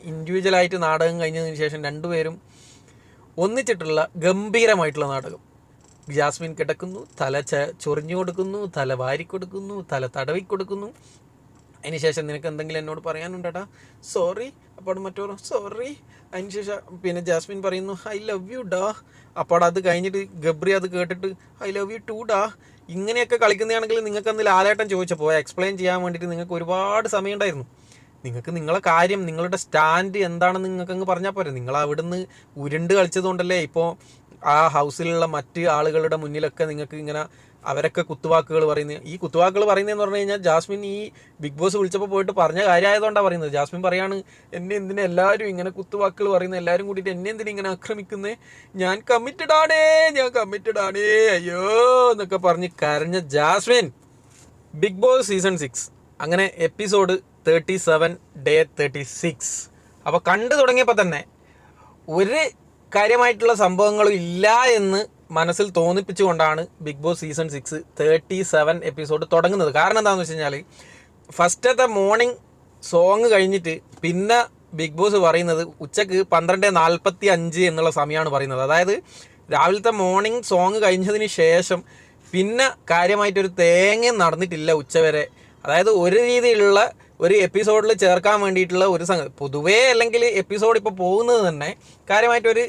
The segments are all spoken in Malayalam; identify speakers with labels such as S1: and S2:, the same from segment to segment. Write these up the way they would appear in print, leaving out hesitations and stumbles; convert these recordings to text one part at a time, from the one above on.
S1: ഇൻഡിവിജ്വലായിട്ട് നാടകം കഴിഞ്ഞതിന് ശേഷം രണ്ടുപേരും ഒന്നിച്ചിട്ടുള്ള ഗംഭീരമായിട്ടുള്ള നാടകം. ജാസ്മിൻ കിടക്കുന്നു, തല ചൊറിഞ്ഞു കൊടുക്കുന്നു, തല വാരിക്കൊടുക്കുന്നു, തല തടവി കൊടുക്കുന്നു. അതിനുശേഷം നിനക്ക് എന്തെങ്കിലും എന്നോട് പറയാനുണ്ടടാ, സോറി. അപ്പോൾ മറ്റോ സോറി. അതിനുശേഷം പിന്നെ ജാസ്മിൻ പറയുന്നു ഐ ലവ് യു ഡാ. അപ്പോൾ അത് കഴിഞ്ഞിട്ട് ഗബ്രി അത് കേട്ടിട്ട് ഐ ലവ് യു ടു ഡാ. ഇങ്ങനെയൊക്കെ കളിക്കുന്നതാണെങ്കിൽ നിങ്ങൾക്ക് അന്ന് ലാലേട്ടൻ ചോദിച്ചപ്പോൾ എക്സ്പ്ലെയിൻ ചെയ്യാൻ വേണ്ടിയിട്ട് നിങ്ങൾക്ക് ഒരുപാട് സമയം ഉണ്ടായിരുന്നു. നിങ്ങൾക്ക് നിങ്ങളെ കാര്യം, നിങ്ങളുടെ സ്റ്റാൻഡ് എന്താണെന്ന് നിങ്ങൾക്ക് അങ്ങ് പറഞ്ഞാൽ പോരെ. നിങ്ങൾ അവിടുന്ന് ഉരുണ്ട് കളിച്ചതുകൊണ്ടല്ലേ ഇപ്പോൾ ആ ഹൗസിലുള്ള മറ്റ് ആളുകളുടെ മുന്നിലൊക്കെ നിങ്ങൾക്ക് ഇങ്ങനെ അവരൊക്കെ കുത്തുവാക്കുകൾ പറയുന്നത്. ഈ കുത്തുവാക്കുകൾ പറയുന്നതെന്ന് പറഞ്ഞു കഴിഞ്ഞാൽ ജാസ്മിൻ ഈ ബിഗ് ബോസ് വിളിച്ചപ്പോൾ പോയിട്ട് പറഞ്ഞ കാര്യമായതുകൊണ്ടാണ് പറയുന്നത്. ജാസ്മിൻ പറയാണ് എന്നെ എന്തിനാ എല്ലാവരും ഇങ്ങനെ കുത്തുവാക്കുകൾ പറയുന്നത്, എല്ലാവരും കൂടിയിട്ട് എന്നെ എന്തിനാ ഇങ്ങനെ ആക്രമിക്കുന്നത്, ഞാൻ കമ്മിറ്റഡ് ആണേ അയ്യോ എന്നൊക്കെ പറഞ്ഞ് കരഞ്ഞ ജാസ്മിൻ ബിഗ് ബോസ് സീസൺ 6 അങ്ങനെ എപ്പിസോഡ് 37 ഡേ 36. അപ്പോൾ കണ്ടു തുടങ്ങിയപ്പോൾ തന്നെ ഒരു കാര്യമായിട്ടുള്ള സംഭവങ്ങളും ഇല്ല എന്ന് മനസ്സിൽ തോന്നിപ്പിച്ചുകൊണ്ടാണ് ബിഗ് ബോസ് സീസൺ 6 37 എപ്പിസോഡ് തുടങ്ങുന്നത്. കാരണം എന്താണെന്ന് വെച്ച് കഴിഞ്ഞാൽ ഫസ്റ്റത്തെ മോർണിംഗ് സോങ് കഴിഞ്ഞിട്ട് പിന്നെ ബിഗ് ബോസ് പറയുന്നത് ഉച്ചക്ക് 12:45 എന്നുള്ള സമയമാണ് പറയുന്നത്. അതായത് രാവിലത്തെ മോർണിംഗ് സോങ് കഴിഞ്ഞതിന് ശേഷം പിന്നെ കാര്യമായിട്ടൊരു തേങ്ങ നടന്നിട്ടില്ല ഉച്ചവരെ. അതായത് ഒരു രീതിയിലുള്ള ഒരു എപ്പിസോഡിൽ ചേർക്കാൻ വേണ്ടിയിട്ടുള്ള ഒരു സംഗതി പൊതുവേ, അല്ലെങ്കിൽ എപ്പിസോഡ് ഇപ്പോൾ പോകുന്നത് തന്നെ കാര്യമായിട്ടൊരു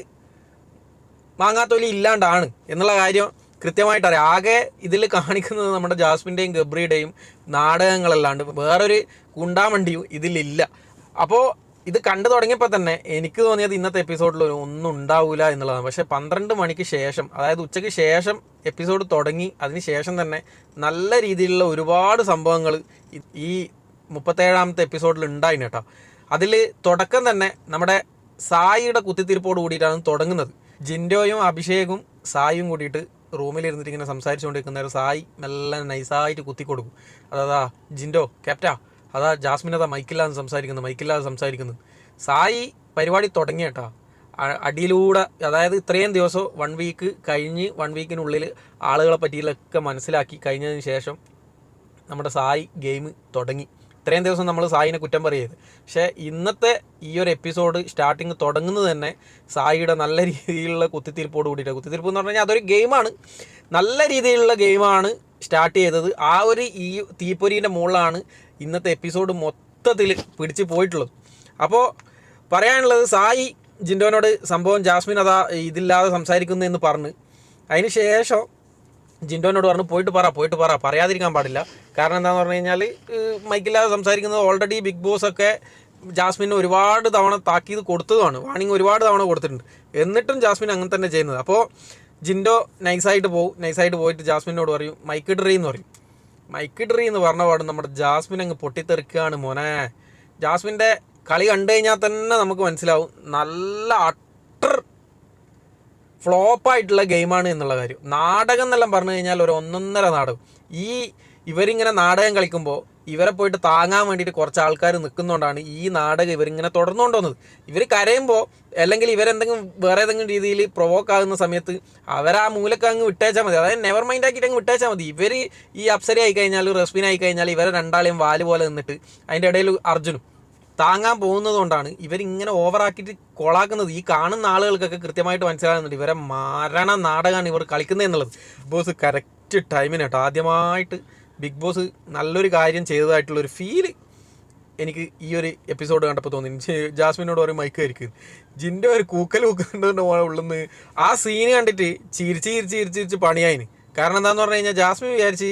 S1: മാങ്ങാത്തൊലി ഇല്ലാണ്ടാണ് എന്നുള്ള കാര്യം കൃത്യമായിട്ട് അറിയാം. ആകെ ഇതിൽ കാണിക്കുന്നത് നമ്മുടെ ജാസ്മിൻ്റെയും ഗബ്രിയുടെയും നാടകങ്ങളല്ലാണ്ട് വേറൊരു കുണ്ടാമണ്ടിയും ഇതിലില്ല. അപ്പോൾ ഇത് കണ്ടു തുടങ്ങിയപ്പോൾ തന്നെ എനിക്ക് തോന്നിയത് ഇന്നത്തെ എപ്പിസോഡിൽ ഒന്നും ഉണ്ടാവില്ല എന്നുള്ളതാണ്. പക്ഷേ 12 മണിക്ക് ശേഷം, അതായത് ഉച്ചയ്ക്ക് ശേഷം എപ്പിസോഡ് തുടങ്ങി. അതിന് ശേഷം തന്നെ നല്ല രീതിയിലുള്ള ഒരുപാട് സംഭവങ്ങൾ ഈ 37ാമത്തെ എപ്പിസോഡിൽ ഉണ്ടായിന് കേട്ടോ. അതിൽ തുടക്കം തന്നെ നമ്മുടെ സായിയുടെ കുത്തിത്തിരിപ്പോട് കൂടിയിട്ടാണ് തുടങ്ങുന്നത്. ജിൻഡോയും അഭിഷേകും സായിയും കൂടിയിട്ട് റൂമിലിരുന്നിട്ട് ഇങ്ങനെ സംസാരിച്ചുകൊണ്ടിരിക്കുന്ന സായി നല്ല നൈസായിട്ട് കുത്തിക്കൊടുക്കും. അതാ ജിൻഡോ ക്യാപ്റ്റാ, അതാ ജാസ്മിൻ അതാ മൈക്കില്ലാതെ സംസാരിക്കുന്നത്. സായി പരിപാടി തുടങ്ങി കേട്ടോ. അടിയിലൂടെ, അതായത് ഇത്രയും ദിവസം 1 വീക്ക് കഴിഞ്ഞ് 1 വീക്കിനുള്ളിൽ ആളുകളെ പറ്റിയിലൊക്കെ മനസ്സിലാക്കി കഴിഞ്ഞതിന് ശേഷം നമ്മുടെ സായി ഗെയിം തുടങ്ങി. ഇത്രയും ദിവസം നമ്മൾ സായിനെ കുറ്റം പറയരുത്. പക്ഷേ ഇന്നത്തെ ഈ ഒരു എപ്പിസോഡ് സ്റ്റാർട്ടിങ് തുടങ്ങുന്നത് തന്നെ സായിയുടെ നല്ല രീതിയിലുള്ള കുത്തിത്തിരിപ്പോട് കൂടിയിട്ട്, കുത്തിത്തിരിപ്പ് എന്ന് പറഞ്ഞു കഴിഞ്ഞാൽ അതൊരു ഗെയിമാണ്, നല്ല രീതിയിലുള്ള ഗെയിമാണ് സ്റ്റാർട്ട് ചെയ്തത്. ആ ഒരു ഈ തീപ്പൊരീൻ്റെ മുകളിലാണ് ഇന്നത്തെ എപ്പിസോഡ് മൊത്തത്തിൽ പിടിച്ച് പോയിട്ടുള്ളത്. അപ്പോൾ പറയാനുള്ളത്, സായി ജിൻഡോനോട് സംഭവം ജാസ്മിൻ അതാ ഇതില്ലാതെ സംസാരിക്കുന്നു എന്ന് പറഞ്ഞ് അതിന് ശേഷം ജിൻഡോനോട് പറഞ്ഞു പോയിട്ട് പറ, പറയാതിരിക്കാൻ പാടില്ല. കാരണം എന്താണെന്ന് പറഞ്ഞു കഴിഞ്ഞാൽ മൈക്കില്ലാതെ സംസാരിക്കുന്നത് ഓൾറെഡി ബിഗ് ബോസ് ഒക്കെ ജാസ്മിന് ഒരുപാട് തവണ താക്കീത് കൊടുത്തതുമാണ്, വാണിംഗ് ഒരുപാട് തവണ കൊടുത്തിട്ടുണ്ട്. എന്നിട്ടും ജാസ്മിൻ അങ്ങനെ തന്നെ ചെയ്യുന്നത്. അപ്പോൾ ജിൻഡോ നൈസായിട്ട് പോയിട്ട് ജാസ്മിനോട് പറയും മൈക്കിഡറി എന്ന് പറയും. മൈക്കിഡറി എന്ന് പറഞ്ഞ പാടും നമ്മുടെ ജാസ്മിൻ അങ്ങ് പൊട്ടിത്തെറിക്കുകയാണ് മോനെ. ജാസ്മിൻ്റെ കളി കണ്ടു കഴിഞ്ഞാൽ തന്നെ നമുക്ക് മനസ്സിലാവും നല്ല അട്ടർ ഫ്ലോപ്പായിട്ടുള്ള ഗെയിമാണ് എന്നുള്ള കാര്യം. നാടകം എന്നെല്ലാം പറഞ്ഞു കഴിഞ്ഞാൽ ഒരു 1.5 നാടകം. ഇവരിങ്ങനെ നാടകം കളിക്കുമ്പോൾ ഇവരെ പോയിട്ട് താങ്ങാൻ വേണ്ടിയിട്ട് കുറച്ച് ആൾക്കാർ നിൽക്കുന്നതുകൊണ്ടാണ് ഈ നാടകം ഇവരിങ്ങനെ തുടർന്നുകൊണ്ട് വന്നത്. ഇവർ കരയുമ്പോൾ അല്ലെങ്കിൽ ഇവരെന്തെങ്കിലും വേറെ ഏതെങ്കിലും രീതിയിൽ പ്രൊവോക്ക് ആകുന്ന സമയത്ത് അവരാ മൂലക്ക് അങ്ങ് വിട്ടേച്ചാൽ മതി. അതായത് നെവർ മൈൻഡ് ആക്കിയിട്ട് അങ്ങ് വിട്ടേച്ചാൽ മതി. ഇവർ ഈ അപ്സര ആയിക്കഴിഞ്ഞാൽ, റസ്മിൻ ആയിക്കഴിഞ്ഞാൽ ഇവരെ രണ്ടാളെയും വാല് പോലെ നിന്നിട്ട് അതിൻ്റെ ഇടയിൽ അർജുനും താങ്ങാൻ പോകുന്നത് കൊണ്ടാണ് ഇവരിങ്ങനെ ഓവറാക്കിയിട്ട് കൊളാക്കുന്നത്. ഈ കാണുന്ന ആളുകൾക്കൊക്കെ കൃത്യമായിട്ട് മനസ്സിലാകുന്നുണ്ട് ഇവരെ മരണ നാടകമാണ് ഇവർ കളിക്കുന്നത് എന്നുള്ളത്. ബിഗ് ബോസ് കറക്റ്റ് ടൈമിന് കേട്ടോ ആദ്യമായിട്ട് ബിഗ് ബോസ് നല്ലൊരു കാര്യം ചെയ്തതായിട്ടുള്ളൊരു ഫീല് എനിക്ക് ഈ ഒരു എപ്പിസോഡ് കണ്ടപ്പോൾ തോന്നി. ജാസ്മിനോട് പറയും മൈക്കായിരിക്കും ജിൻ്റെ ഒരു കൂക്കൽ ഉള്ളുന്ന് ആ സീന് കണ്ടിട്ട് ചിരിച്ച് പണിയായിന്. കാരണം എന്താണെന്ന് പറഞ്ഞു കഴിഞ്ഞാൽ ജാസ്മിൻ വിചാരിച്ച്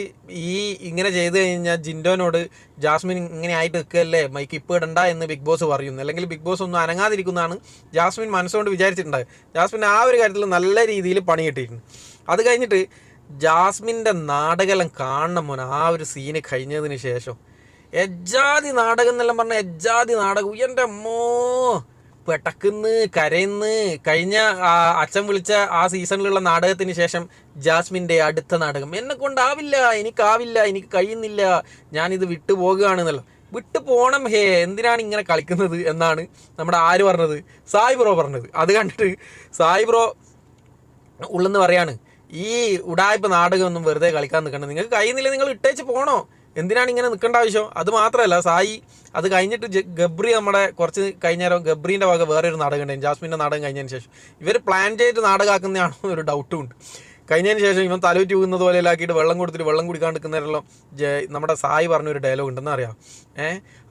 S1: ഇങ്ങനെ ചെയ്ത് കഴിഞ്ഞാൽ ജിൻഡോനോട് ജാസ്മിൻ ഇങ്ങനെ ആയിട്ട് നിൽക്കുകയല്ലേ, മൈക്ക് ഇപ്പോൾ ഇടണ്ട എന്ന് ബിഗ് ബോസ് പറയുന്നു, അല്ലെങ്കിൽ ബിഗ് ബോസ് ഒന്നും അനങ്ങാതിരിക്കുന്നതാണ് ജാസ്മിൻ മനസ്സുകൊണ്ട് വിചാരിച്ചിട്ടുണ്ടായത്. ജാസ്മിൻ ആ ഒരു കാര്യത്തിൽ നല്ല രീതിയിൽ പണി കിട്ടിയിട്ടുണ്ട്. അത് കഴിഞ്ഞിട്ട് ജാസ്മിൻ്റെ നാടകമെല്ലാം കാണണം മോനെ. ആ ഒരു സീന് കഴിഞ്ഞതിന് ശേഷം എജ്ജാതി നാടകം എന്നെല്ലാം പറഞ്ഞാൽ എജ്ജാതി നാടകം. എൻ്റെ അമ്മോ പെട്ടക്കുന്ന് കരയുന്ന്. കഴിഞ്ഞ അച്ഛൻ വിളിച്ച ആ സീസണിലുള്ള നാടകത്തിന് ശേഷം ജാസ്മിൻ്റെ അടുത്ത നാടകം എന്നെ കൊണ്ടാവില്ല, എനിക്ക് കഴിയുന്നില്ല, ഞാനിത് വിട്ടു പോകുകയാണെന്നല്ല. വിട്ടു പോകണം എന്തിനാണ് ഇങ്ങനെ കളിക്കുന്നത് എന്നാണ് നമ്മുടെ ആര് പറഞ്ഞത്, സായി ബ്രോ പറഞ്ഞത്. അത് കണ്ടിട്ട് സായി ബ്രോ ഉള്ളെന്ന് പറയാണ് ഈ ഉടായ്പ നാടകമൊന്നും വെറുതെ കളിക്കാൻ നിൽക്കണം, നിങ്ങൾക്ക് കഴിയുന്നില്ല നിങ്ങൾ ഇട്ടേച്ച് പോകണോ എന്തിനാണ് ഇങ്ങനെ നിൽക്കേണ്ട ആവശ്യം? അത് മാത്രമല്ല, സായി അത് കഴിഞ്ഞിട്ട് ഗബ്രി നമ്മുടെ കുറച്ച് കഴിഞ്ഞേരം ഗബ്രീൻ്റെ വക വേറൊരു നാടകം ഉണ്ടായിരുന്നു, ജാസ്മിൻ്റെ നാടകം കഴിഞ്ഞതിന് ശേഷം. ഇവർ പ്ലാൻ ചെയ്തിട്ട് നാടകമാക്കുന്നതാണോ ഒരു ഡൗട്ടും ഉണ്ട്. കഴിഞ്ഞതിന് ശേഷം ഇവൻ തലൂറ്റി വീകുന്നത് പോലെ ആക്കിയിട്ട് വെള്ളം കൊടുത്തിട്ട് വെള്ളം കുടിക്കാണ്ടിരിക്കുന്നവരെല്ലാം നമ്മുടെ സായി പറഞ്ഞൊരു ഡയലോഗ് ഉണ്ടെന്ന് അറിയാം.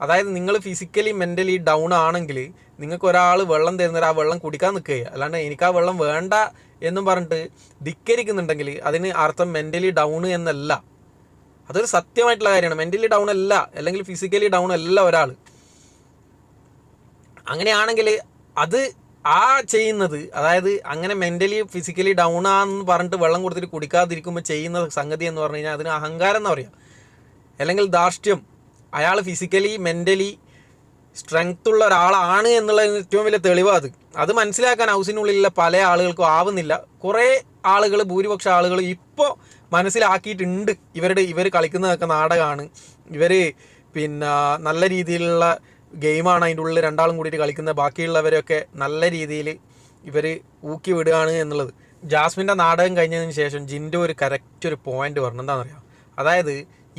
S1: അതായത് നിങ്ങൾ ഫിസിക്കലി മെൻ്റലി ഡൗൺ ആണെങ്കിൽ നിങ്ങൾക്ക് ഒരാൾ വെള്ളം തരുന്നവർ ആ വെള്ളം കുടിക്കാൻ നിൽക്കുക, അല്ലാണ്ട് എനിക്ക് ആ വെള്ളം വേണ്ട എന്നും പറഞ്ഞിട്ട് ധിക്കരിക്കുന്നുണ്ടെങ്കിൽ അതിന് അർത്ഥം മെൻ്റലി ഡൗൺ എന്നല്ല. അതൊരു സത്യമായിട്ടുള്ള കാര്യമാണ്. മെൻ്റലി ഡൗൺ അല്ല, അല്ലെങ്കിൽ ഫിസിക്കലി ഡൗൺ അല്ല ഒരാൾ. അങ്ങനെയാണെങ്കിൽ അത് ആ ചെയ്യുന്നത്, അതായത് അങ്ങനെ മെൻ്റലി ഫിസിക്കലി ഡൗൺ ആണെന്ന് പറഞ്ഞിട്ട് വെള്ളം കൊടുത്തിട്ട് കുടിക്കാതിരിക്കുമ്പോൾ ചെയ്യുന്ന സംഗതി എന്ന് പറഞ്ഞു കഴിഞ്ഞാൽ അതിന് അഹങ്കാരം എന്ന് പറയാം, അല്ലെങ്കിൽ ധാർഷ്ട്യം. അയാൾ ഫിസിക്കലി മെൻ്റലി സ്ട്രെങ്ത് ഉള്ള ഒരാളാണ് എന്നുള്ള ഏറ്റവും വലിയ തെളിവാണ് അത് മനസ്സിലാക്കാൻ ഹൗസിനുള്ളിലുള്ള പല ആളുകൾക്കും ആവുന്നില്ല. കുറേ ആളുകൾ, ഭൂരിപക്ഷം ആളുകൾ ഇപ്പോൾ മനസ്സിലാക്കിയിട്ടുണ്ട് ഇവർ കളിക്കുന്നതൊക്കെ നാടകമാണ്, ഇവർ പിന്നെ നല്ല രീതിയിലുള്ള ഗെയിമാണ് അതിൻ്റെ ഉള്ളിൽ രണ്ടാളും കൂടിയിട്ട് കളിക്കുന്നത്, ബാക്കിയുള്ളവരൊക്കെ നല്ല രീതിയിൽ ഇവർ ഊക്കി വിടുകയാണ് എന്നുള്ളത്. ജാസ്മിൻ്റെ നാടകം കഴിഞ്ഞതിന് ശേഷം ജിൻഡോ ഒരു കറക്റ്റ് ഒരു പോയിന്റ് പറഞ്ഞു. എന്താണെന്നറിയാം, അതായത്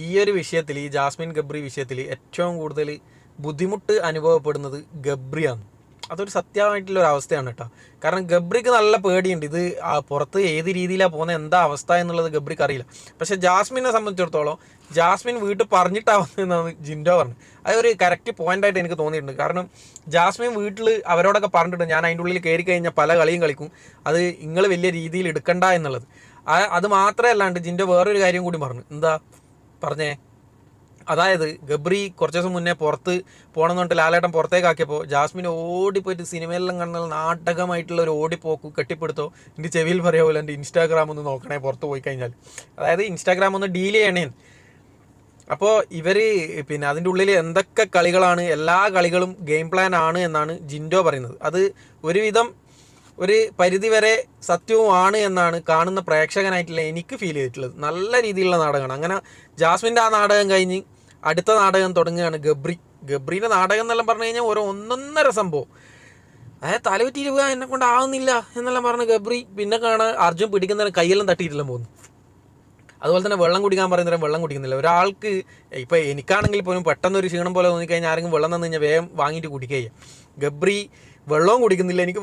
S1: ഈ ഒരു വിഷയത്തിൽ, ഈ ജാസ്മിൻ ഗബ്രി വിഷയത്തിൽ ഏറ്റവും കൂടുതൽ ബുദ്ധിമുട്ട് അനുഭവപ്പെടുന്നത് ഗബ്രിയാണ്. അതൊരു സത്യമായിട്ടുള്ളൊരു അവസ്ഥയാണ് കേട്ടോ. കാരണം ഗബ്രിക്ക് നല്ല പേടിയുണ്ട്, ഇത് പുറത്ത് ഏത് രീതിയിലാണ് പോകുന്നത്, എന്താ അവസ്ഥ എന്നുള്ളത് ഗബ്രിക്ക് അറിയില്ല. പക്ഷെ ജാസ്മിനെ സംബന്ധിച്ചിടത്തോളം ജാസ്മിൻ വീട്ടിൽ പറഞ്ഞിട്ടാവുന്നതെന്നാണ് ജിൻഡോ പറഞ്ഞത്. അതൊരു കറക്റ്റ് പോയിൻ്റായിട്ട് എനിക്ക് തോന്നിയിട്ടുണ്ട്. കാരണം ജാസ്മിൻ വീട്ടിൽ അവരോടൊക്കെ പറഞ്ഞിട്ടുണ്ട്, ഞാൻ അതിൻ്റെ ഉള്ളിൽ കയറി കഴിഞ്ഞാൽ പല കളിയും കളിക്കും, അത് നിങ്ങൾ വലിയ രീതിയിൽ എടുക്കണ്ട എന്നുള്ളത്. അത് മാത്രമേ അല്ലാണ്ട് ജിൻഡോ വേറൊരു കാര്യം കൂടി പറഞ്ഞു. എന്താ പറഞ്ഞേ? അതായത് ഗബ്രി കുറച്ച് ദിവസം മുന്നേ പുറത്ത് പോകണമെന്ന് പറഞ്ഞിട്ട് ലാലേട്ടൻ പുറത്തേക്കാക്കിയപ്പോൾ ജാസ്മിൻ ഓടിപ്പോയിട്ട് സിനിമയിലെല്ലാം കാണുന്ന നാടകമായിട്ടുള്ള ഒരു ഓടിപ്പോക്ക് കെട്ടിപ്പിടുത്തോ എൻ്റെ ചെവിയിൽ പറയാവില്ല, എൻ്റെ ഇൻസ്റ്റാഗ്രാം ഒന്ന് നോക്കണേ പുറത്ത് പോയി കഴിഞ്ഞാൽ. അതായത് ഇൻസ്റ്റാഗ്രാം ഒന്ന് ഡീൽ ചെയ്യണേ. അപ്പോൾ ഇവർ പിന്നെ അതിൻ്റെ ഉള്ളിൽ എന്തൊക്കെ കളികളാണ്, എല്ലാ കളികളും ഗെയിം പ്ലാൻ ആണ് എന്നാണ് ജിൻഡോ പറയുന്നത്. അത് ഒരുവിധം ഒരു പരിധിവരെ സത്യവുമാണ് എന്നാണ് കാണുന്ന പ്രേക്ഷകനായിട്ടുള്ള എനിക്ക് ഫീൽ ചെയ്തിട്ടുള്ളത്. നല്ല രീതിയിലുള്ള നാടകമാണ്. അങ്ങനെ ജാസ്മിൻ്റെ ആ നാടകം കഴിഞ്ഞ് അടുത്ത നാടകം തുടങ്ങുകയാണ് ഗബ്രീൻ്റെ നാടകം എന്നെല്ലാം പറഞ്ഞു കഴിഞ്ഞാൽ ഓരോ ഒന്നൊന്നര സംഭവം. അതായത് തലവറ്റി രൂപ എന്നെ കൊണ്ട് ആവുന്നില്ല എന്നെല്ലാം പറഞ്ഞ് ഗബ്രി പിന്നെ കാണാൻ അർജുൻ പിടിക്കുന്നതിന് കൈയെല്ലാം തട്ടിയിട്ടില്ല പോകുന്നു. അതുപോലെ തന്നെ വെള്ളം കുടിക്കാൻ പറയുന്നവരെ വെള്ളം കുടിക്കുന്നില്ല. ഒരാൾക്ക് ഇപ്പോൾ എനിക്കാണെങ്കിൽ പോലും പെട്ടെന്നൊരു ക്ഷീണം പോലെ തോന്നിക്കഴിഞ്ഞാൽ ആരെങ്കിലും വെള്ളം തന്നു കഴിഞ്ഞാൽ വേഗം വാങ്ങിയിട്ട് കുടിക്കുക. ഗബ്രി വെള്ളവും കുടിക്കുന്നില്ല, എനിക്ക്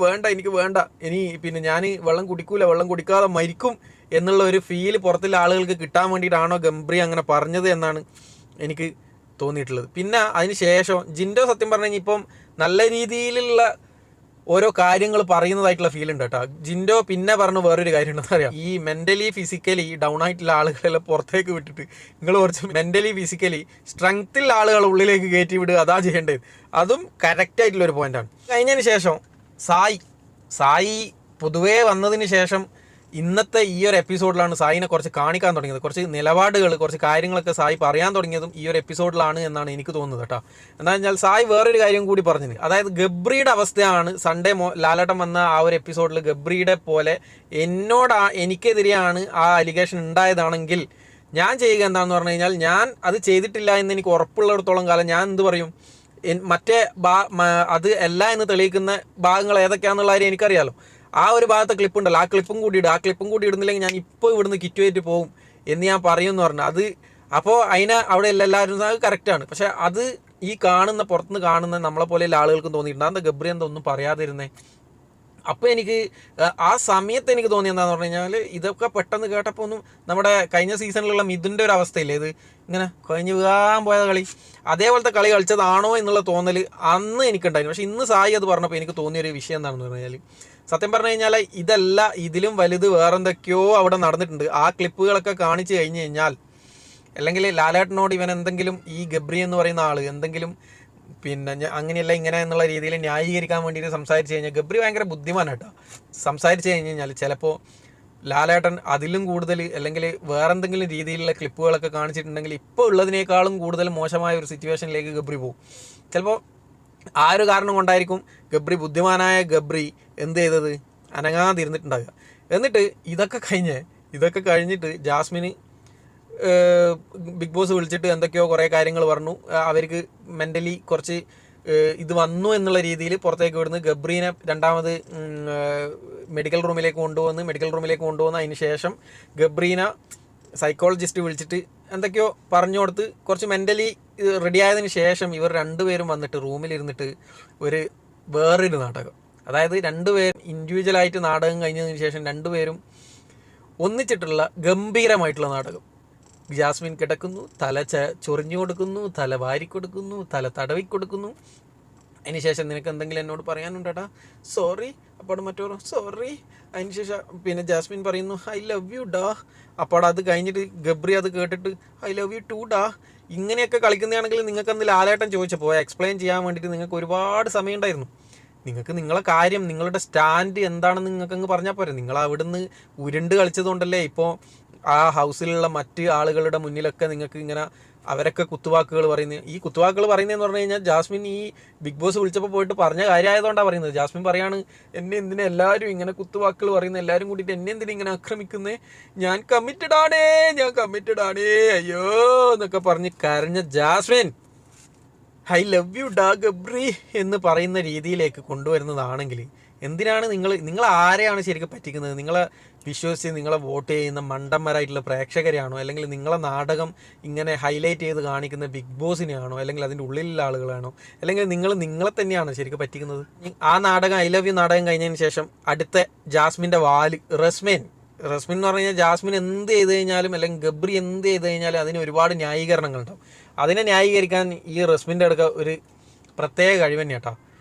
S1: വേണ്ട, ഇനി പിന്നെ ഞാൻ വെള്ളം കുടിക്കൂല, വെള്ളം കുടിക്കാതെ മരിക്കും എന്നുള്ള ഒരു ഫീല് പുറത്തുള്ള ആളുകൾക്ക് കിട്ടാൻ വേണ്ടിയിട്ടാണോ ഗബ്രി അങ്ങനെ പറഞ്ഞത് എന്നാണ് എനിക്ക് തോന്നിയിട്ടുള്ളത്. പിന്നെ അതിന് ശേഷം ജിൻഡോ സത്യം പറഞ്ഞു കഴിഞ്ഞാൽ ഇപ്പം നല്ല രീതിയിലുള്ള ഓരോ കാര്യങ്ങൾ പറയുന്നതായിട്ടുള്ള ഫീൽ ഉണ്ട് കേട്ടോ. ജിൻഡോ പിന്നെ പറഞ്ഞു വേറൊരു കാര്യം ഉണ്ടെന്ന് അറിയാം, ഈ മെൻ്റലി ഫിസിക്കലി ഡൗൺ ആയിട്ടുള്ള ആളുകളെല്ലാം പുറത്തേക്ക് വിട്ടിട്ട് നിങ്ങൾ കുറച്ച് മെൻ്റലി ഫിസിക്കലി സ്ട്രെങ്ത്തുള്ള ആളുകൾ ഉള്ളിലേക്ക് കയറ്റി വിടുക, അതാ ചെയ്യേണ്ടത്. അതും കറക്റ്റായിട്ടുള്ളൊരു പോയിൻ്റാണ്. കഴിഞ്ഞതിന് ശേഷം സായി പൊതുവേ വന്നതിന് ശേഷം ഇന്നത്തെ ഈ ഒരു എപ്പിസോഡിലാണ് സായിനെ കുറച്ച് കാണിക്കാൻ തുടങ്ങിയത്. കുറച്ച് നിലപാടുകൾ, കുറച്ച് കാര്യങ്ങളൊക്കെ സായി പറയാൻ തുടങ്ങിയതും ഈ ഒരു എപ്പിസോഡിലാണ് എന്നാണ് എനിക്ക് തോന്നുന്നത് കേട്ടോ. എന്താ വെച്ചാൽ സായി വേറൊരു കാര്യം കൂടി പറഞ്ഞത്, അതായത് ഗബ്രിയുടെ അവസ്ഥയാണ് സൺഡേ ലാലേട്ടൻ വന്ന ആ ഒരു എപ്പിസോഡിൽ ഗബ്രിയുടെ പോലെ എനിക്കെതിരെയാണ് ആ അലിഗേഷൻ ഉണ്ടായതാണെങ്കിൽ ഞാൻ ചെയ്യുക എന്താണെന്ന് പറഞ്ഞു കഴിഞ്ഞാൽ, ഞാൻ അത് ചെയ്തിട്ടില്ല എന്ന് എനിക്ക് ഉറപ്പുള്ളിടത്തോളം കാലം ഞാൻ എന്ത് പറയും, മറ്റേ അത് അല്ല എന്ന് തെളിയിക്കുന്ന ഭാഗങ്ങൾ ഏതൊക്കെയാണെന്നുള്ള കാര്യം എനിക്കറിയാലോ. ആ ഒരു ഭാഗത്തെ ക്ലിപ്പ് ഉണ്ടല്ലോ, ആ ക്ലിപ്പും കൂടി ഇടുന്നില്ലെങ്കിൽ ഞാൻ ഇപ്പോൾ ഇവിടുന്ന് കിറ്റുമായിട്ട് പോകും എന്ന് ഞാൻ പറയുമെന്ന് പറഞ്ഞു. അത് അപ്പോൾ അവിടെ എല്ലാവരും അത് കറക്റ്റാണ്. പക്ഷേ അത് ഈ പുറത്തുനിന്ന് കാണുന്ന നമ്മളെ പോലെയുള്ള ആളുകൾക്കും തോന്നിയിട്ടുണ്ട്, എന്താ ഗബ്രി എന്താ ഒന്നും പറയാതിരുന്നേ. അപ്പോൾ എനിക്ക് ആ സമയത്ത് എനിക്ക് തോന്നി എന്താണെന്ന് പറഞ്ഞു കഴിഞ്ഞാൽ, ഇതൊക്കെ പെട്ടെന്ന് കേട്ടപ്പോൾ ഒന്നും നമ്മുടെ കഴിഞ്ഞ സീസണിലുള്ള മിഥുൻ്റെ ഒരു അവസ്ഥയില്ലേ, ഇത് ഇങ്ങനെ കഴിഞ്ഞ് വീഴാൻ പോയ കളി അതേപോലത്തെ കളി കളിച്ചതാണോ എന്നുള്ള തോന്നൽ അന്ന് എനിക്കുണ്ടായിരുന്നു. പക്ഷേ ഇന്ന് സായി അത് പറഞ്ഞപ്പോൾ എനിക്ക് തോന്നിയൊരു വിഷയം എന്താണെന്ന് പറഞ്ഞു കഴിഞ്ഞാൽ, സത്യം പറഞ്ഞു കഴിഞ്ഞാൽ ഇതല്ല, ഇതിലും വലുത് വേറെന്തൊക്കെയോ അവിടെ നടന്നിട്ടുണ്ട്. ആ ക്ലിപ്പുകളൊക്കെ കാണിച്ചു കഴിഞ്ഞ് കഴിഞ്ഞാൽ, അല്ലെങ്കിൽ ലാലേട്ടനോട് ഇവൻ എന്തെങ്കിലും, ഈ ഗബ്രി എന്ന് പറയുന്ന ആൾ എന്തെങ്കിലും പിന്നെ അങ്ങനെയല്ല ഇങ്ങനെ എന്നുള്ള രീതിയിൽ ന്യായീകരിക്കാൻ വേണ്ടിയിട്ട് സംസാരിച്ച് കഴിഞ്ഞാൽ, ഗബ്രി ഭയങ്കര ബുദ്ധിമാനാട്ടോ. സംസാരിച്ച് കഴിഞ്ഞ് കഴിഞ്ഞാൽ ചിലപ്പോൾ ലാലേട്ടൻ അതിലും കൂടുതൽ അല്ലെങ്കിൽ വേറെന്തെങ്കിലും രീതിയിലുള്ള ക്ലിപ്പുകളൊക്കെ കാണിച്ചിട്ടുണ്ടെങ്കിൽ ഇപ്പോൾ ഉള്ളതിനേക്കാളും കൂടുതൽ മോശമായ ഒരു സിറ്റുവേഷനിലേക്ക് ഗബ്രി പോകും. ചിലപ്പോൾ ആ ഒരു കാരണം കൊണ്ടായിരിക്കും ബുദ്ധിമാനായ ഗബ്രി എന്ത് ചെയ്തത്, അനങ്ങാതിരുന്നിട്ടുണ്ടാകുക. എന്നിട്ട് ഇതൊക്കെ കഴിഞ്ഞിട്ട് ജാസ്മിന് ബിഗ് ബോസ് വിളിച്ചിട്ട് എന്തൊക്കെയോ കുറേ കാര്യങ്ങൾ പറഞ്ഞു. അവർക്ക് മെൻ്റലി കുറച്ച് ഇത് വന്നു എന്നുള്ള രീതിയിൽ പുറത്തേക്ക് വിടുന്നു. ഗബ്രീനെ രണ്ടാമത് മെഡിക്കൽ റൂമിലേക്ക് കൊണ്ടുവന്ന് അതിന് ശേഷം ഗബ്രീനെ സൈക്കോളജിസ്റ്റ് വിളിച്ചിട്ട് എന്തൊക്കെയോ പറഞ്ഞു കൊടുത്ത് കുറച്ച് മെൻ്റലി റെഡി ആയതിനു ശേഷം ഇവർ രണ്ടുപേരും വന്നിട്ട് റൂമിലിരുന്നിട്ട് ഒരു വേറൊരു നാടകം, അതായത് രണ്ടുപേരും ഇൻഡിവിജ്വലായിട്ട് നാടകം കഴിഞ്ഞതിന് ശേഷം രണ്ടുപേരും ഒന്നിച്ചിട്ടുള്ള ഗംഭീരമായിട്ടുള്ള നാടകം. ജാസ്മിൻ കിടക്കുന്നു, തല ചൊറിഞ്ഞു കൊടുക്കുന്നു, തല വാരിക്കൊടുക്കുന്നു, തല തടവിക്കൊടുക്കുന്നു. അതിനുശേഷം നിനക്ക് എന്തെങ്കിലും എന്നോട് പറയാനുണ്ടേടാ, സോറി. അപ്പോൾ മറ്റോ സോറി. അതിനുശേഷം പിന്നെ ജാസ്മിൻ പറയുന്നു ഐ ലവ് യു ഡാ. അപ്പോൾ അത് കഴിഞ്ഞിട്ട് ഗബ്രി അത് കേട്ടിട്ട് ഐ ലവ് യു ടു ഡാ. ഇങ്ങനെയൊക്കെ കളിക്കുന്നതാണെങ്കിൽ നിങ്ങൾക്ക് അന്ന് ലാലേട്ടൻ ചോദിച്ചപ്പോൾ എക്സ്പ്ലെയിൻ ചെയ്യാൻ വേണ്ടിയിട്ട് നിങ്ങൾക്ക് ഒരുപാട് സമയം ഉണ്ടായിരുന്നു. നിങ്ങൾക്ക് നിങ്ങളെ കാര്യം, നിങ്ങളുടെ സ്റ്റാൻഡ് എന്താണെന്ന് നിങ്ങൾക്ക് അങ്ങ് പറഞ്ഞാൽ പോരെ. നിങ്ങൾ അവിടുന്ന് ഉരുണ്ട് കളിച്ചതുകൊണ്ടല്ലേ ഇപ്പോൾ ആ ഹൗസിലുള്ള മറ്റ് ആളുകളുടെ മുന്നിലൊക്കെ നിങ്ങൾക്ക് ഇങ്ങനെ അവരൊക്കെ കുത്തുവാക്കുകൾ പറയുന്നത്. ഈ കുത്തുവാക്കുകൾ പറയുന്നതെന്ന് പറഞ്ഞു കഴിഞ്ഞാൽ ജാസ്മിൻ ഈ ബിഗ് ബോസ് വിളിച്ചപ്പോൾ പോയിട്ട് പറഞ്ഞ കാര്യമായതുകൊണ്ടാണ് പറയുന്നത്. ജാസ്മിൻ പറയാണ് എന്നെ എന്തിനാ എല്ലാവരും ഇങ്ങനെ കുത്തുവാക്കുകൾ പറയുന്നത്, എല്ലാവരും കൂടിയിട്ട് എന്നെ എന്തിനാ ഇങ്ങനെ ആക്രമിക്കുന്നത്, ഞാൻ കമ്മിറ്റഡ് ആണേ അയ്യോ എന്നൊക്കെ പറഞ്ഞ് കരഞ്ഞ ജാസ്മിൻ ഐ ലവ് യു ഡാ ഗബ്രി എന്ന് പറയുന്ന രീതിയിലേക്ക് കൊണ്ടുവരുന്നതാണെങ്കിൽ എന്തിനാണ് നിങ്ങൾ ആരെയാണ് ശരിക്കും പറ്റിക്കുന്നത്? നിങ്ങളെ വിശ്വസിച്ച് നിങ്ങളെ വോട്ട് ചെയ്യുന്ന മണ്ടന്മാരായിട്ടുള്ള പ്രേക്ഷകരെയാണോ, അല്ലെങ്കിൽ നിങ്ങളെ നാടകം ഇങ്ങനെ ഹൈലൈറ്റ് ചെയ്ത് കാണിക്കുന്ന ബിഗ് ബോസിനെയാണോ, അല്ലെങ്കിൽ അതിൻ്റെ ഉള്ളിലുള്ള ആളുകളാണോ, അല്ലെങ്കിൽ നിങ്ങളെ തന്നെയാണോ ശരിക്കും പറ്റിക്കുന്നത്? ആ നാടകം ഐ ലവ് യു നാടകം കഴിഞ്ഞതിന് ശേഷം അടുത്ത ജാസ്മിൻ്റെ വാല് റസ്മിൻ എന്ന് പറഞ്ഞു കഴിഞ്ഞാൽ ജാസ്മിൻ എന്ത് ചെയ്ത് കഴിഞ്ഞാലും അല്ലെങ്കിൽ ഗബ്രി എന്ത് ചെയ്ത് കഴിഞ്ഞാലും അതിന് ഒരുപാട് ന്യായീകരണങ്ങളുണ്ടാവും. അതിനെ ന്യായീകരിക്കാൻ ഈ റസ്മിൻ്റെ അടുക്ക ഒരു പ്രത്യേക കഴിവ് തന്നെ കേട്ടോ.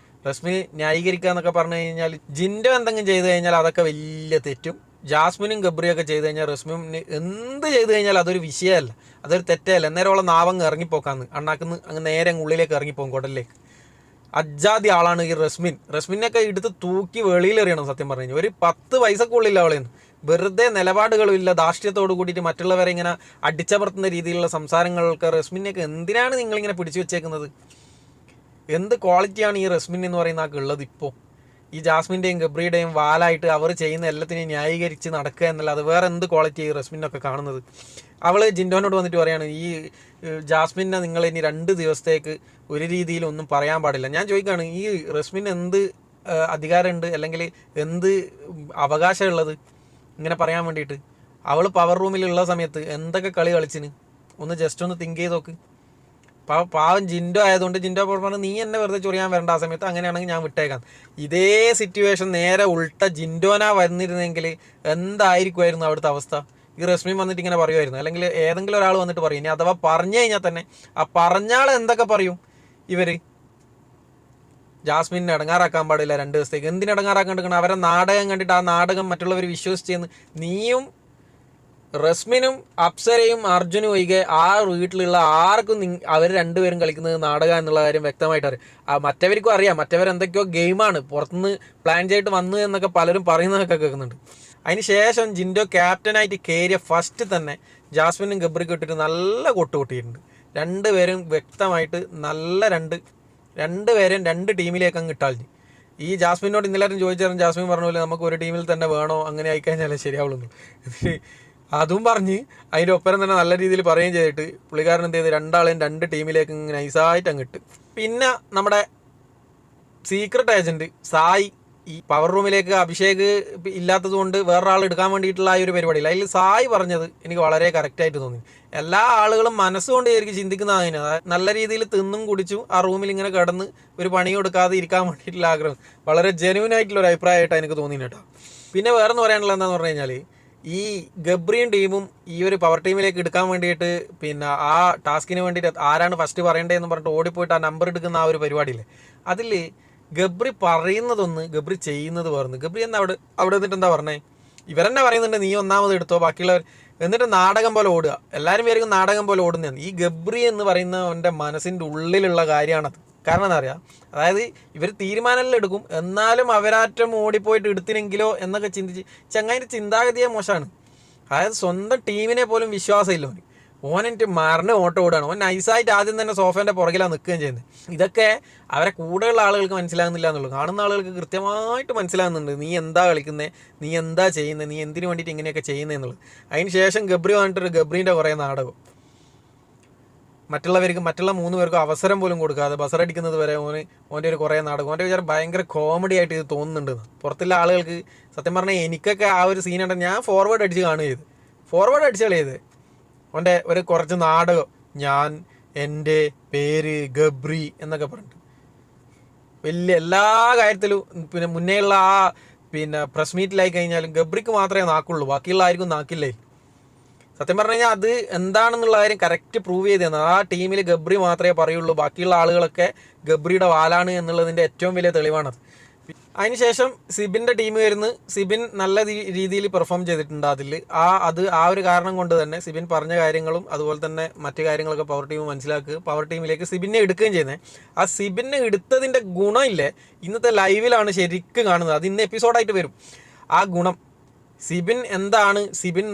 S1: റസ്മി ന്യായീകരിക്കുക എന്നൊക്കെ പറഞ്ഞു കഴിഞ്ഞാൽ ജിൻഡോ എന്തെങ്കിലും ചെയ്ത് കഴിഞ്ഞാൽ അതൊക്കെ വലിയ തെറ്റും, ജാസ്മിനും ഗബ്രിയൊക്കെ ചെയ്ത് കഴിഞ്ഞാൽ റസ്മിന് എന്ത് ചെയ്ത് കഴിഞ്ഞാൽ അതൊരു വിഷയമല്ല, അതൊരു തെറ്റല്ല. എന്നേരമുള്ള നാവങ്ങ് ഇറങ്ങിപ്പോക്കാന്ന് അണ്ണാക്കുന്ന് അങ്ങ് നേരെ ഉള്ളിലേക്ക് ഇറങ്ങിപ്പോകും കുടലിലേക്ക്. അജാതി ആളാണ് ഈ റസ്മിനൊക്കെ എടുത്ത് തൂക്കി വെളിയിലെറിയണം സത്യം പറഞ്ഞു കഴിഞ്ഞാൽ. ഒരു 10 പൈസക്കുള്ളില്ല അവളെന്ന്. വെറുതെ നിലപാടുകളുമില്ല, ധാർഷ്ട്യത്തോട് കൂടിയിട്ട് മറ്റുള്ളവരെ ഇങ്ങനെ അടിച്ചമർത്തുന്ന രീതിയിലുള്ള സംസാരങ്ങൾക്ക് റസ്മിനൊക്കെ എന്തിനാണ് നിങ്ങളിങ്ങനെ പിടിച്ചു വെച്ചേക്കുന്നത്? എന്ത് ക്വാളിറ്റിയാണ് ഈ റസ്മിൻ എന്ന് പറയുന്ന ആൾക്ക് ഉള്ളത്? ഇപ്പോൾ ഈ ജാസ്മിൻ്റെയും ഗബ്രിയുടെയും വാലായിട്ട് അവർ ചെയ്യുന്ന എല്ലാത്തിനെയും ന്യായീകരിച്ച് നടക്കുക എന്നല്ല, അത് വേറെ എന്ത് ക്വാളിറ്റി ഈ റസ്മിനൊക്കെ കാണുന്നത്? അവൾ ജിൻഡോനോട് വന്നിട്ട് പറയാണ് ഈ ജാസ്മിനെ നിങ്ങൾ ഇനി 2 ദിവസത്തേക്ക് ഒരു രീതിയിലൊന്നും പറയാൻ പാടില്ല. ഞാൻ ചോദിക്കുകയാണ്, ഈ റസ്മിന് എന്ത് അധികാരമുണ്ട് അല്ലെങ്കിൽ എന്ത് അവകാശമുള്ളത് ഇങ്ങനെ പറയാൻ വേണ്ടിയിട്ട്? അവൾ പവർ റൂമിലുള്ള സമയത്ത് എന്തൊക്കെ കളി കളിച്ചിന് ഒന്ന് ജസ്റ്റ് ഒന്ന് തിങ്ക് ചെയ്ത് നോക്ക്. പാവം ജിൻഡോ ആയതുകൊണ്ട് ജിൻഡോ പറഞ്ഞു നീ എന്നെ വെറുതെ ചൊറിയാൻ വരേണ്ട ആ സമയത്ത്, അങ്ങനെയാണെങ്കിൽ ഞാൻ വിട്ടേക്കാം. ഇതേ സിറ്റുവേഷൻ നേരെ ഉൾട്ട ജിൻഡോനാ വന്നിരുന്നെങ്കിൽ എന്തായിരിക്കുമായിരുന്നു അവിടുത്തെ അവസ്ഥ? ഈ റസ്മിൻ വന്നിട്ട് ഇങ്ങനെ പറയുമായിരുന്നു, അല്ലെങ്കിൽ ഏതെങ്കിലും ഒരാൾ വന്നിട്ട് പറയും. ഇനി അഥവാ പറഞ്ഞു കഴിഞ്ഞാൽ തന്നെ ആ പറഞ്ഞാൾ എന്തൊക്കെ പറയും ഇവർ? ജാസ്മിനെ ഇടങ്ങാറാക്കാൻ പാടില്ല 2 ദിവസത്തേക്ക്. എന്തിനടങ്ങാറാക്കാൻ? അവരെ നാടകം കണ്ടിട്ട് ആ നാടകം മറ്റുള്ളവർ വിശ്വസിച്ചെന്ന് നീയും റസ്മിനും അപ്സരയും അർജുനും ഒഴികെ ആ വീട്ടിലുള്ള ആർക്കും അവർ രണ്ടുപേരും കളിക്കുന്നത് നാടകം എന്നുള്ള കാര്യം വ്യക്തമായിട്ട് അറിയാം. മറ്റവർക്കും അറിയാം, മറ്റവരെന്തൊക്കെയോ ഗെയിമാണ് പുറത്തുനിന്ന് പ്ലാൻ ചെയ്തിട്ട് വന്നു എന്നൊക്കെ പലരും പറയുന്നതൊക്കെ കേൾക്കുന്നുണ്ട്. അതിന് ശേഷം ജിൻഡോ ക്യാപ്റ്റനായിട്ട് കയറിയ ഫസ്റ്റ് തന്നെ ജാസ്മിനും ഗബ്രിക്കും ഇട്ടിട്ട് നല്ല കൊട്ടുകൊട്ടിയിട്ടുണ്ട്. രണ്ടുപേരും വ്യക്തമായിട്ട് നല്ല രണ്ടുപേരും 2 ടീമിലേക്ക് അങ്ങ് ഇട്ടാൽ. ഈ ജാസ്മിനോട് ഇന്നലെ ചോദിച്ചാലും ജാസ്മിൻ പറഞ്ഞ പോലെ നമുക്ക് ഒരു ടീമിൽ തന്നെ വേണോ, അങ്ങനെ ആയിക്കഴിഞ്ഞാലേ ശരിയാവുള്ളൂ. അതും പറഞ്ഞ് അതിൻ്റെ ഒപ്പരം തന്നെ നല്ല രീതിയിൽ പറയുകയും ചെയ്തിട്ട് പുള്ളിക്കാരൻ എന്ത് ചെയ്ത് 2 ആളെയും 2 ടീമിലേക്ക് ഇങ്ങനെ നൈസായിട്ട് അങ്ങിട്ട്. പിന്നെ നമ്മുടെ സീക്രട്ട് ഏജൻറ്റ് സായി ഈ പവർ റൂമിലേക്ക് അഭിഷേക് ഇല്ലാത്തത് കൊണ്ട് വേറൊരാൾ എടുക്കാൻ വേണ്ടിയിട്ടുള്ള ആ ഒരു പരിപാടിയില്ല. അതിൽ സായി പറഞ്ഞത് എനിക്ക് വളരെ കറക്റ്റായിട്ട് തോന്നി. എല്ലാ ആളുകളും മനസ്സുകൊണ്ട് ശരിക്കും ചിന്തിക്കുന്നതിന് നല്ല രീതിയിൽ തിന്നും കുടിച്ചു ആ റൂമിൽ ഇങ്ങനെ കിടന്ന് ഒരു പണി കൊടുക്കാതെ ഇരിക്കാൻ വേണ്ടിയിട്ടുള്ള ആഗ്രഹം വളരെ ജെന്യൂൻ ആയിട്ടുള്ള ഒരു അഭിപ്രായമായിട്ടാണ് എനിക്ക് തോന്നിയത് കേട്ടോ. പിന്നെ വേറെന്ന് പറയാനുള്ളത് എന്താണെന്ന് പറഞ്ഞു കഴിഞ്ഞാൽ ഈ ഗബ്രിയും ടീമും ഈ ഒരു പവർ ടീമിലേക്ക് എടുക്കാൻ വേണ്ടിയിട്ട് പിന്നെ ആ ടാസ്കിന് വേണ്ടിയിട്ട് ആരാണ് ഫസ്റ്റ് പറയേണ്ടതെന്ന് പറഞ്ഞിട്ട് ഓടിപ്പോയിട്ട് ആ നമ്പർ എടുക്കുന്ന ആ ഒരു പരിപാടിയില്ലേ, അതിൽ ഗബ്രി പറയുന്നതൊന്ന് ഗബ്രി ചെയ്യുന്നത് പറഞ്ഞു. ഗബ്രി എന്താ അവിടെ നിന്നിട്ട് എന്താ പറഞ്ഞേ, ഇവരെന്നെ പറയുന്നുണ്ട് നീ ഒന്നാമത് എടുത്തോ ബാക്കിയുള്ളവർ, എന്നിട്ട് നാടകം പോലെ ഓടുക. എല്ലാവരും പേരും നാടകം പോലെ ഓടുന്നതാണ്. ഈ ഗബ്രി എന്ന് പറയുന്നവൻ്റെ മനസ്സിൻ്റെ ഉള്ളിലുള്ള കാര്യമാണത്. കാരണം എന്താ പറയുക, അതായത് ഇവർ തീരുമാനമെല്ലാം എടുക്കും, എന്നാലും അവരാറ്റം ഓടിപ്പോയിട്ട് എടുത്തിനെങ്കിലോ എന്നൊക്കെ ചിന്തിച്ച് ചങ്ങായിൻ്റെ ചിന്താഗതിയെ മോശമാണ്. അതായത് സ്വന്തം ടീമിനെ പോലും വിശ്വാസമില്ല ഓനെനിക്ക് മരണ ഓട്ടം ഓടുകയാണ്. ഓൻ നൈസായിട്ട് ആദ്യം തന്നെ സോഫേൻ്റെ പുറകിലാണ് നിൽക്കുകയും ചെയ്യുന്നത്. ഇതൊക്കെ അവരെ കൂടെയുള്ള ആളുകൾക്ക് മനസ്സിലാകുന്നില്ല എന്നുള്ളൂ. കാണുന്ന ആളുകൾക്ക് കൃത്യമായിട്ട് മനസ്സിലാകുന്നുണ്ട് നീ എന്താ കളിക്കുന്നത്, നീ എന്താ ചെയ്യുന്നത്, നീ എന്തിനു വേണ്ടിയിട്ട് ഇങ്ങനെയൊക്കെ ചെയ്യുന്നത് എന്നുള്ളത്. അതിന് ശേഷം ഗബ്രി വന്നിട്ടൊരു ഗബ്രീൻ്റെ കുറേ നാടകം, മറ്റുള്ള 3 പേർക്കും അവസരം പോലും കൊടുക്കാതെ ബസറടിക്കുന്നത് വരെ ഓൻ്റെ ഒരു കുറേ നാടകം. ഓൻ്റെ വിചാരം ഭയങ്കര കോമഡി ആയിട്ട് ഇത് തോന്നുന്നുണ്ട്. പുറത്തുള്ള ആളുകൾക്ക് സത്യം പറഞ്ഞാൽ എനിക്കൊക്കെ ആ ഒരു സീനുണ്ട്. ഞാൻ ഫോർവേഡ് അടിച്ച് കാണുക ചെയ്ത് ഫോർവേഡ് അടിച്ച് കളയത് അവൻ്റെ ഒരു കുറച്ച് നാടകം, ഞാൻ എൻ്റെ പേര് ഗബ്രി എന്നൊക്കെ പറഞ്ഞിട്ട് വലിയ എല്ലാ കാര്യത്തിലും പിന്നെ മുന്നേയുള്ള പ്രസ് മീറ്റിലായി കഴിഞ്ഞാലും ഗബ്രിക്ക് മാത്രമേ നാക്കുള്ളൂ, ബാക്കിയുള്ള ആർക്കും നാക്കില്ലേ. സത്യം പറഞ്ഞു കഴിഞ്ഞാൽ അത് എന്താണെന്നുള്ള കാര്യം കറക്റ്റ് പ്രൂവ് ചെയ്ത് തന്നത് ആ ടീമിൽ ഗബ്രി മാത്രമേ പറയുള്ളൂ, ബാക്കിയുള്ള ആളുകളൊക്കെ ഗബ്രിയുടെ വാലാണ് എന്നുള്ളതിൻ്റെ ഏറ്റവും വലിയ തെളിവാണത്. അതിനുശേഷം സിബിൻ്റെ ടീം വരുന്നു. സിബിൻ നല്ല രീതിയിൽ പെർഫോം ചെയ്തിട്ടുണ്ട് അതിൽ. ആ ഒരു കാരണം കൊണ്ട് തന്നെ സിബിൻ പറഞ്ഞ കാര്യങ്ങളും അതുപോലെ തന്നെ മറ്റു കാര്യങ്ങളൊക്കെ പവർ ടീം മനസ്സിലാക്കുക, പവർ ടീമിലേക്ക് സിബിനെ എടുക്കുകയും ചെയ്യുന്നത്. ആ സിബിനെ എടുത്തതിൻ്റെ ഗുണമില്ലേ ഇന്നത്തെ ലൈവിലാണ് ശരിക്കും കാണുന്നത്. അത് ഇന്ന് എപ്പിസോഡായിട്ട് വരും. ആ ഗുണം സിബിൻ എന്താണ്, സിബിൻ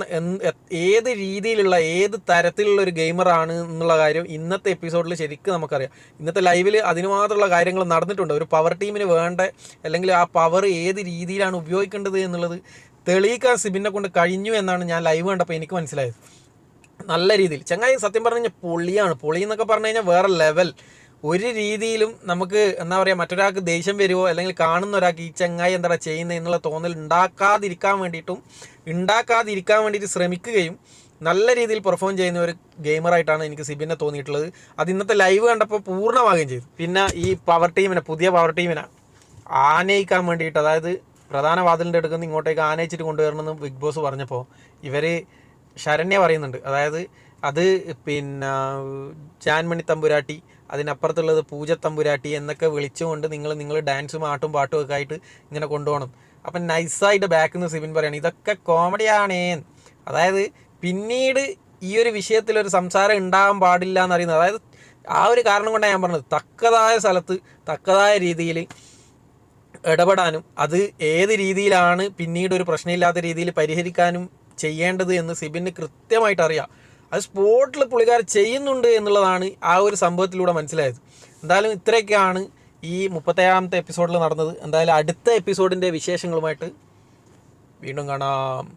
S1: ഏത് രീതിയിലുള്ള ഏത് തരത്തിലുള്ള ഒരു ഗെയിമറാണ് എന്നുള്ള കാര്യം ഇന്നത്തെ എപ്പിസോഡിൽ ശരിക്കും നമുക്കറിയാം. ഇന്നത്തെ ലൈവിൽ അതിന് മാത്രമുള്ള കാര്യങ്ങൾ നടന്നിട്ടുണ്ട്. ഒരു പവർ ടീമിന് വേണ്ട അല്ലെങ്കിൽ ആ പവർ ഏത് രീതിയിലാണ് ഉപയോഗിക്കേണ്ടത് എന്നുള്ളത് തെളിയിക്കാൻ സിബിനെ കൊണ്ട് കഴിഞ്ഞു എന്നാണ് ഞാൻ ലൈവ് കണ്ടപ്പോൾ എനിക്ക് മനസ്സിലായത്. നല്ല രീതിയിൽ ചങ്ങായി സത്യം പറഞ്ഞു കഴിഞ്ഞാൽ പൊളിയാണ്. പൊളി എന്നൊക്കെ പറഞ്ഞു കഴിഞ്ഞാൽ വേറെ ലെവൽ. ഒരു രീതിയിലും നമുക്ക് എന്താ പറയുക, മറ്റൊരാൾക്ക് ദേഷ്യം വരുമോ അല്ലെങ്കിൽ കാണുന്ന ഒരാൾക്ക് ഈ ചങ്ങായി എന്താ ചെയ്യുന്നത് എന്നുള്ള തോന്നൽ ഉണ്ടാക്കാതിരിക്കാൻ വേണ്ടിയിട്ട് ശ്രമിക്കുകയും നല്ല രീതിയിൽ പെർഫോം ചെയ്യുന്ന ഒരു ഗെയിമറായിട്ടാണ് എനിക്ക് സിബിനെ തോന്നിയിട്ടുള്ളത്. അത് ഇന്നത്തെ ലൈവ് കണ്ടപ്പോൾ പൂർണ്ണമാകുകയും ചെയ്തു. പിന്നെ ഈ പുതിയ പവർ ടീമിനെ ആനയിക്കാൻ വേണ്ടിയിട്ട്, അതായത് പ്രധാന വാതിലിൻ്റെ അടുക്കുന്ന ഇങ്ങോട്ടേക്ക് ആനയിച്ചിട്ട് കൊണ്ടുവരണമെന്ന് ബിഗ് ബോസ് പറഞ്ഞപ്പോൾ ഇവർ ശരണ്യ പറയുന്നുണ്ട്. അതായത് അത് ജാൻമണി തമ്പുരാട്ടി, അതിനപ്പുറത്തുള്ളത് പൂജ തമ്പുരാട്ടി എന്നൊക്കെ വിളിച്ചുകൊണ്ട് നിങ്ങൾ ഡാൻസും ആട്ടും പാട്ടും ഒക്കെ ആയിട്ട് ഇങ്ങനെ കൊണ്ടുപോകണം. അപ്പം നൈസായിട്ട് ബാക്കിൽ നിന്ന് സിബിൻ പറയാണ് ഇതൊക്കെ കോമഡിയാണേ. അതായത് പിന്നീട് ഈ ഒരു വിഷയത്തിലൊരു സംസാരം ഉണ്ടാകാൻ പാടില്ല എന്നറിയുന്നത്. അതായത് ആ ഒരു കാരണം കൊണ്ടാണ് ഞാൻ പറഞ്ഞത്, തക്കതായ സ്ഥലത്ത് തക്കതായ രീതിയിൽ ഇടപെടാനും അത് ഏത് രീതിയിലാണ് പിന്നീട് ഒരു പ്രശ്നമില്ലാത്ത രീതിയിൽ പരിഹരിക്കാനും ചെയ്യേണ്ടത് എന്ന് സിബിന് കൃത്യമായിട്ട് അറിയാം. അത് സ്പോട്ടിൽ പുള്ളിക്കാർ ചെയ്യുന്നുണ്ട് എന്നുള്ളതാണ് ആ ഒരു സംഭവത്തിലൂടെ മനസ്സിലായത്. എന്തായാലും ഇത്രയൊക്കെയാണ് ഈ 37ാമത്തെ എപ്പിസോഡിൽ നടന്നത്. എന്തായാലും അടുത്ത എപ്പിസോഡിൻ്റെ വിശേഷങ്ങളുമായിട്ട് വീണ്ടും കാണാം.